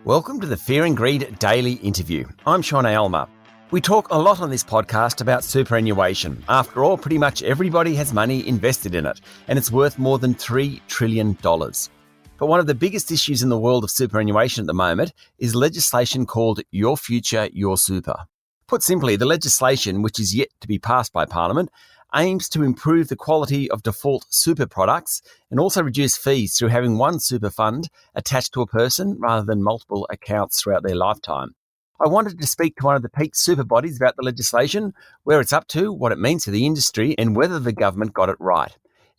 Welcome to the Fear and Greed Daily Interview. I'm Aylmer. We talk a lot on this podcast about superannuation. After all, pretty much everybody has money invested in it, and it's worth more than $3 trillion. But one of the biggest issues in the world of superannuation at the moment is legislation called Your Future, Your Super. Put simply, the legislation, which is yet to be passed by Parliament, aims to improve the quality of default super products and also reduce fees through having one super fund attached to a person rather than multiple accounts throughout their lifetime. I wanted to speak to one of the peak super bodies about the legislation, where it's up to, what it means for the industry, and whether the government got it right.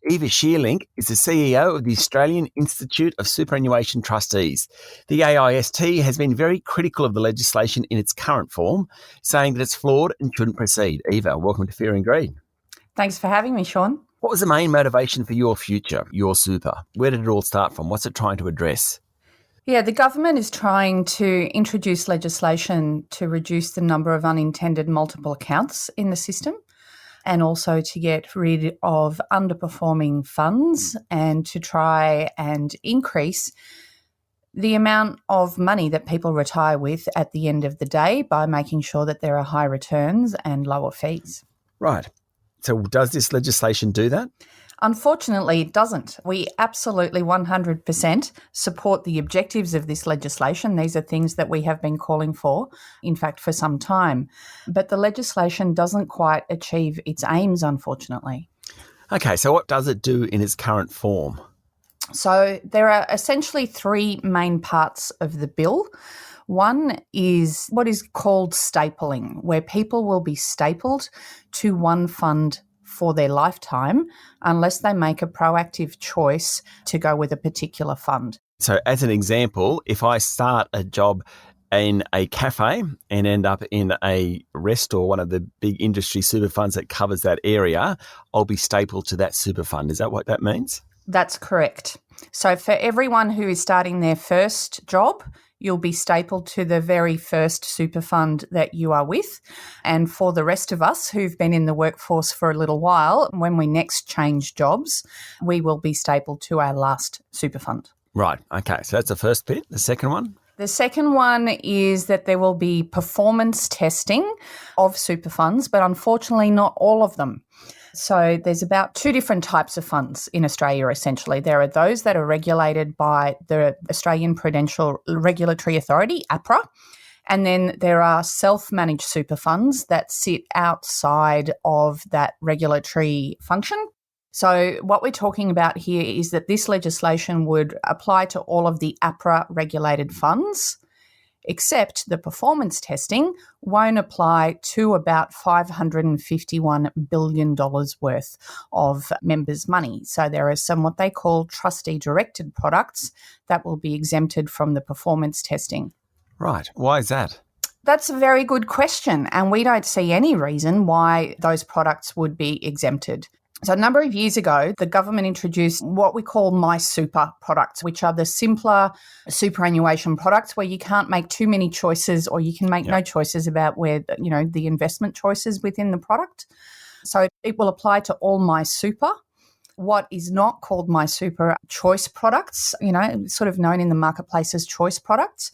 Eva Scheerlinck is the CEO of the Australian Institute of Superannuation Trustees. The AIST has been very critical of the legislation in its current form, saying that it's flawed and shouldn't proceed. Eva, welcome to Fear and Greed. Thanks for having me, Sean. What was the main motivation for Your Future, Your Super? Where did it all start from? What's it trying to address? Yeah, the government is trying to introduce legislation to reduce the number of unintended multiple accounts in the system, and also to get rid of underperforming funds and to try and increase the amount of money that people retire with at the end of the day by making sure that there are high returns and lower fees. Right. So does this legislation do that? Unfortunately, it doesn't. We absolutely 100% support the objectives of this legislation. These are things that we have been calling for, in fact, for some time. But the legislation doesn't quite achieve its aims, unfortunately. Okay, so what does it do in its current form? So there are essentially three main parts of the bill. One is what is called stapling, where people will be stapled to one fund for their lifetime unless they make a proactive choice to go with a particular fund. So as an example, if I start a job in a cafe and end up in a rest or one of the big industry super funds that covers that area, I'll be stapled to that super fund. Is that what that means? That's correct. So for everyone who is starting their first job, you'll be stapled to the very first super fund that you are with. And for the rest of us who've been in the workforce for a little while, when we next change jobs, we will be stapled to our last super fund. Right. Okay. So that's the first bit. The second one? The second one is that there will be performance testing of super funds, but unfortunately not all of them. So there's about two different types of funds in Australia, essentially. There are those that are regulated by the Australian Prudential Regulatory Authority, APRA, and then there are self-managed super funds that sit outside of that regulatory function. So what we're talking about here is that this legislation would apply to all of the APRA-regulated funds, except the performance testing won't apply to about $551 billion worth of members' money. So there are some what they call trustee-directed products that will be exempted from the performance testing. Right. Why is that? That's a very good question, and we don't see any reason why those products would be exempted. So a number of years ago, the government introduced what we call My Super products, which are the simpler superannuation products where you can't make too many choices, or you can make no choices about where, the investment choices within the product. So it will apply to all My Super. What is not called My Super choice products, sort of known in the marketplace as choice products.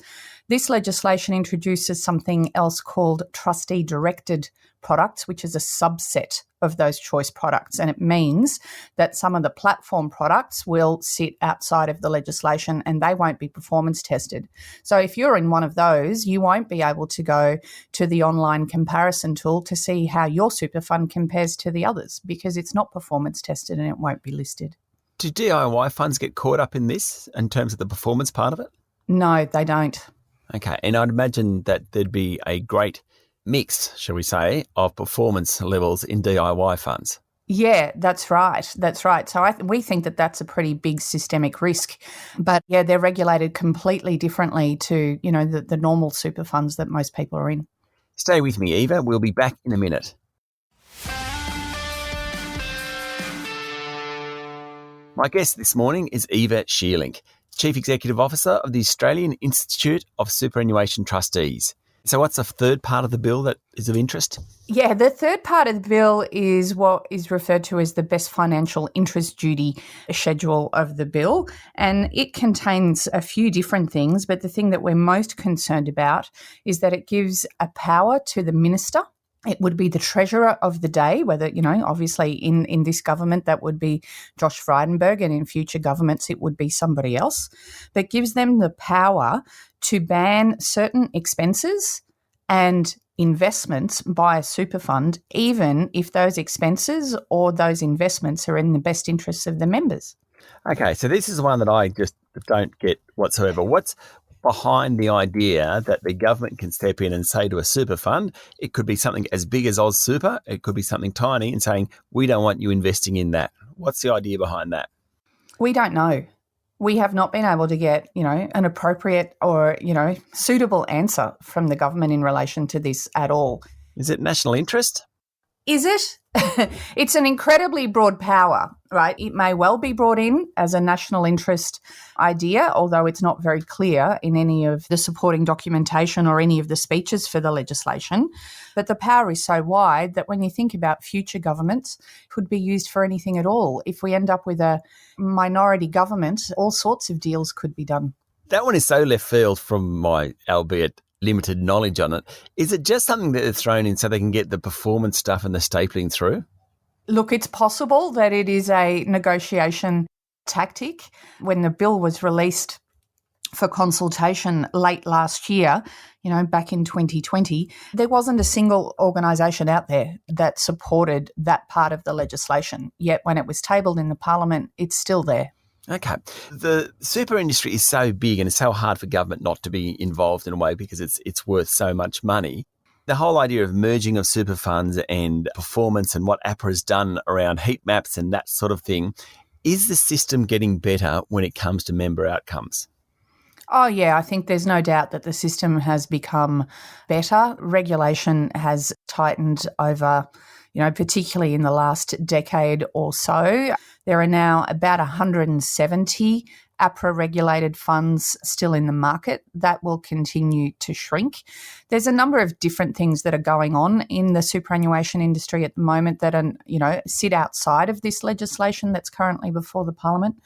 This legislation introduces something else called trustee-directed products, which is a subset of those choice products. And it means that some of the platform products will sit outside of the legislation and they won't be performance tested. So if you're in one of those, you won't be able to go to the online comparison tool to see how your super fund compares to the others because it's not performance tested and it won't be listed. Do DIY funds get caught up in this in terms of the performance part of it? No, they don't. Okay. And I'd imagine that there'd be a great mix, shall we say, of performance levels in DIY funds. Yeah, that's right. That's right. So we think that that's a pretty big systemic risk. But yeah, they're regulated completely differently to, the normal super funds that most people are in. Stay with me, Eva. We'll be back in a minute. My guest this morning is Eva Scheerlinck, Chief Executive Officer of the Australian Institute of Superannuation Trustees. So what's the third part of the bill that is of interest? Yeah, the third part of the bill is what is referred to as the best financial interest duty schedule of the bill. And it contains a few different things, but the thing that we're most concerned about is that it gives a power to the minister. It would be the treasurer of the day, whether, obviously in this government, that would be Josh Frydenberg, and in future governments, it would be somebody else. But gives them the power to ban certain expenses and investments by a super fund, even if those expenses or those investments are in the best interests of the members. Okay, so this is one that I just don't get whatsoever. What's behind the idea that the government can step in and say to a super fund, it could be something as big as Oz Super, it could be something tiny, and saying, we don't want you investing in that. What's the idea behind that? We don't know. We have not been able to get, an appropriate or, suitable answer from the government in relation to this at all. Is it national interest? Is it? It's an incredibly broad power, right? It may well be brought in as a national interest idea, although it's not very clear in any of the supporting documentation or any of the speeches for the legislation. But the power is so wide that when you think about future governments, it could be used for anything at all. If we end up with a minority government, all sorts of deals could be done. That one is so left field from my, albeit limited knowledge on it. Is it just something that they're thrown in so they can get the performance stuff and the stapling through? Look, it's possible that it is a negotiation tactic. When the bill was released for consultation late last year, back in 2020, there wasn't a single organisation out there that supported that part of the legislation. Yet when it was tabled in the Parliament, it's still there. Okay. The super industry is so big and it's so hard for government not to be involved in a way because it's worth so much money. The whole idea of merging of super funds and performance and what APRA has done around heat maps and that sort of thing, is the system getting better when it comes to member outcomes? Oh, yeah, I think there's no doubt that the system has become better. Regulation has tightened over, particularly in the last decade or so. There are now about 170 APRA-regulated funds still in the market. That will continue to shrink. There's a number of different things that are going on in the superannuation industry at the moment that are, sit outside of this legislation that's currently before the Parliament,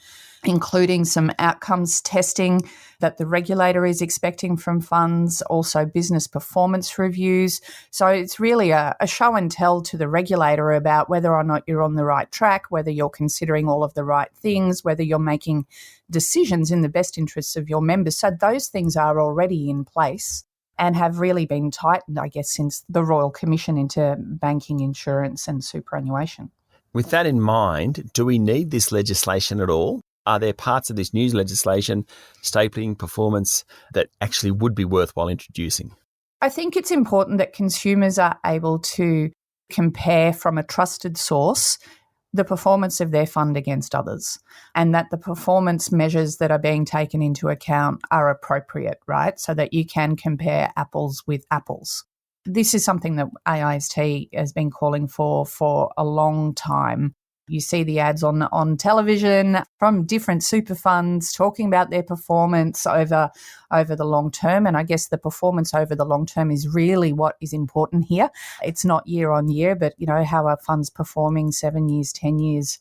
including some outcomes testing that the regulator is expecting from funds, also business performance reviews. So it's really a show and tell to the regulator about whether or not you're on the right track, whether you're considering all of the right things, whether you're making decisions in the best interests of your members. So those things are already in place and have really been tightened, I guess, since the Royal Commission into banking, insurance and superannuation. With that in mind, do we need this legislation at all? Are there parts of this new legislation, stapling, performance, that actually would be worthwhile introducing? I think it's important that consumers are able to compare from a trusted source the performance of their fund against others, and that the performance measures that are being taken into account are appropriate, right? So that you can compare apples with apples. This is something that AIST has been calling for a long time. You see the ads on television from different super funds talking about their performance over the long term. And I guess the performance over the long term is really what is important here. It's not year on year, but, how are funds performing 7 years, 10 years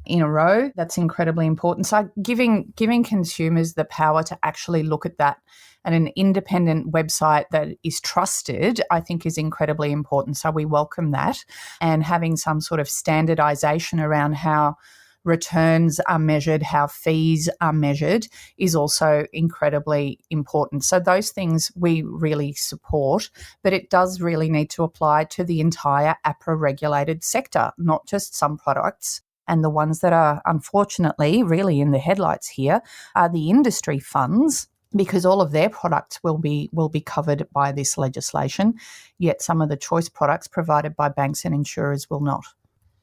in a row? That's incredibly important. So giving consumers the power to actually look at that and an independent website that is trusted, I think is incredibly important. So we welcome that. And having some sort of standardization around how returns are measured, how fees are measured is also incredibly important. So those things we really support, but it does really need to apply to the entire APRA-regulated sector, not just some products. And the ones that are unfortunately really in the headlights here are the industry funds, because all of their products will be covered by this legislation, yet some of the choice products provided by banks and insurers will not.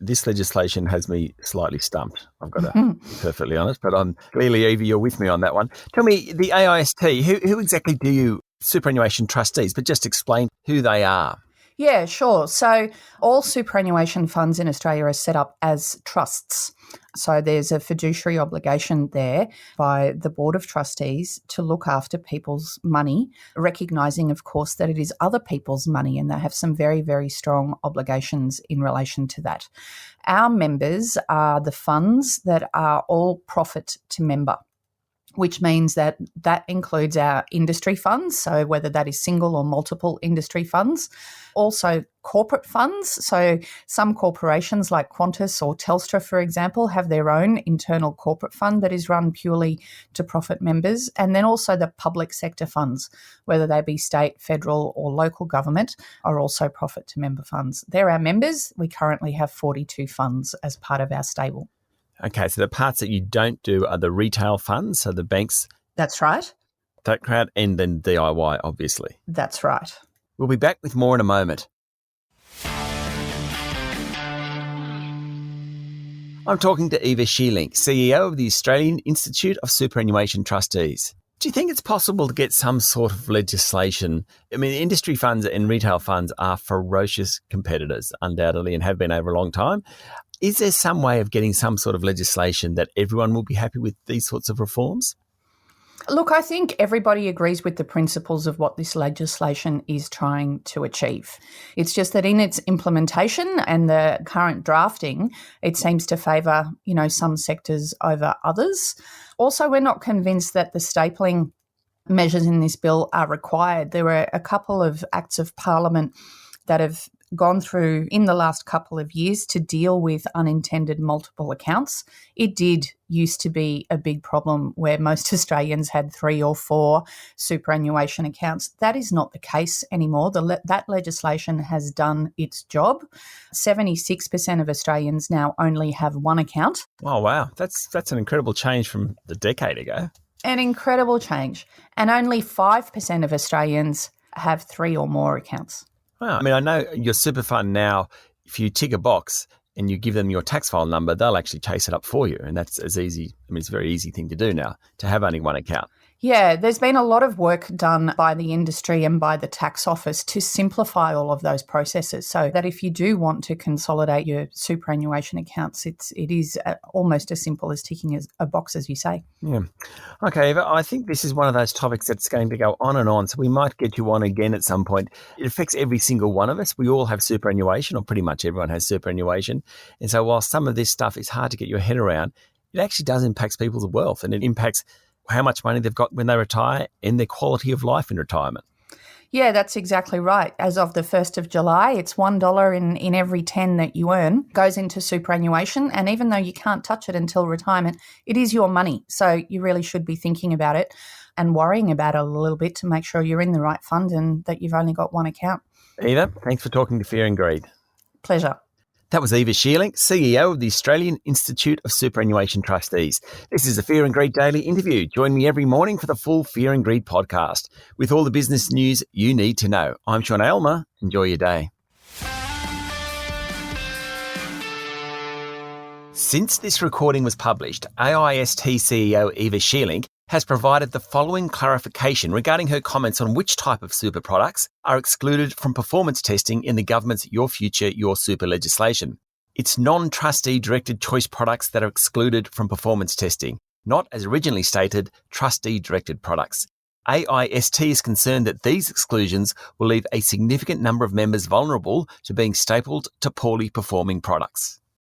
This legislation has me slightly stumped, I've got to be perfectly honest, but clearly, Eva, you're with me on that one. Tell me, the AIST, who exactly do you, superannuation trustees, but just explain who they are. Yeah, sure. So all superannuation funds in Australia are set up as trusts. So there's a fiduciary obligation there by the Board of Trustees to look after people's money, recognising, of course, that it is other people's money and they have some very, very strong obligations in relation to that. Our members are the funds that are all profit to member, which means that includes our industry funds, so whether that is single or multiple industry funds, also corporate funds. So some corporations like Qantas or Telstra, for example, have their own internal corporate fund that is run purely to profit members, and then also the public sector funds, whether they be state, federal or local government, are also profit to member funds. They're our members. We currently have 42 funds as part of our stable. Okay, so the parts that you don't do are the retail funds, so the banks. That's right. That crowd, and then DIY, obviously. That's right. We'll be back with more in a moment. I'm talking to Eva Scheerlinck, CEO of the Australian Institute of Superannuation Trustees. Do you think it's possible to get some sort of legislation? I mean, industry funds and retail funds are ferocious competitors, undoubtedly, and have been over a long time. Is there some way of getting some sort of legislation that everyone will be happy with these sorts of reforms? Look, I think everybody agrees with the principles of what this legislation is trying to achieve. It's just that in its implementation and the current drafting, it seems to favour, some sectors over others. Also, we're not convinced that the stapling measures in this bill are required. There were a couple of acts of parliament that have gone through in the last couple of years to deal with unintended multiple accounts. It did used to be a big problem where most Australians had 3 or 4 superannuation accounts. That is not the case anymore. That legislation has done its job. 76% of Australians now only have one account. Oh, wow. That's an incredible change from a decade ago. An incredible change. And only 5% of Australians have 3 or more accounts. Wow. I mean, I know your super fund now, if you tick a box and you give them your tax file number, they'll actually chase it up for you. And that's as easy. I mean, it's a very easy thing to do now, to have only one account. Yeah, there's been a lot of work done by the industry and by the tax office to simplify all of those processes so that if you do want to consolidate your superannuation accounts, it is almost as simple as ticking a box, as you say. Yeah. Okay, Eva, I think this is one of those topics that's going to go on and on, so we might get you on again at some point. It affects every single one of us. We all have superannuation, or pretty much everyone has superannuation. And so while some of this stuff is hard to get your head around, it actually does impact people's wealth, and it impacts how much money they've got when they retire and their quality of life in retirement. Yeah, that's exactly right. As of the 1st of July, it's $1 in every 10 that you earn goes into superannuation. And even though you can't touch it until retirement, it is your money. So you really should be thinking about it and worrying about it a little bit to make sure you're in the right fund and that you've only got one account. Eva, thanks for talking to Fear and Greed. Pleasure. That was Eva Scheerlinck, CEO of the Australian Institute of Superannuation Trustees. This is the Fear and Greed Daily Interview. Join me every morning for the full Fear and Greed podcast with all the business news you need to know. I'm Sean Aylmer. Enjoy your day. Since this recording was published, AIST CEO Eva Scheerlinck has provided the following clarification regarding her comments on which type of super products are excluded from performance testing in the government's Your Future, Your Super legislation. It's non-trustee directed choice products that are excluded from performance testing, not, as originally stated, trustee directed products. AIST is concerned that these exclusions will leave a significant number of members vulnerable to being stapled to poorly performing products.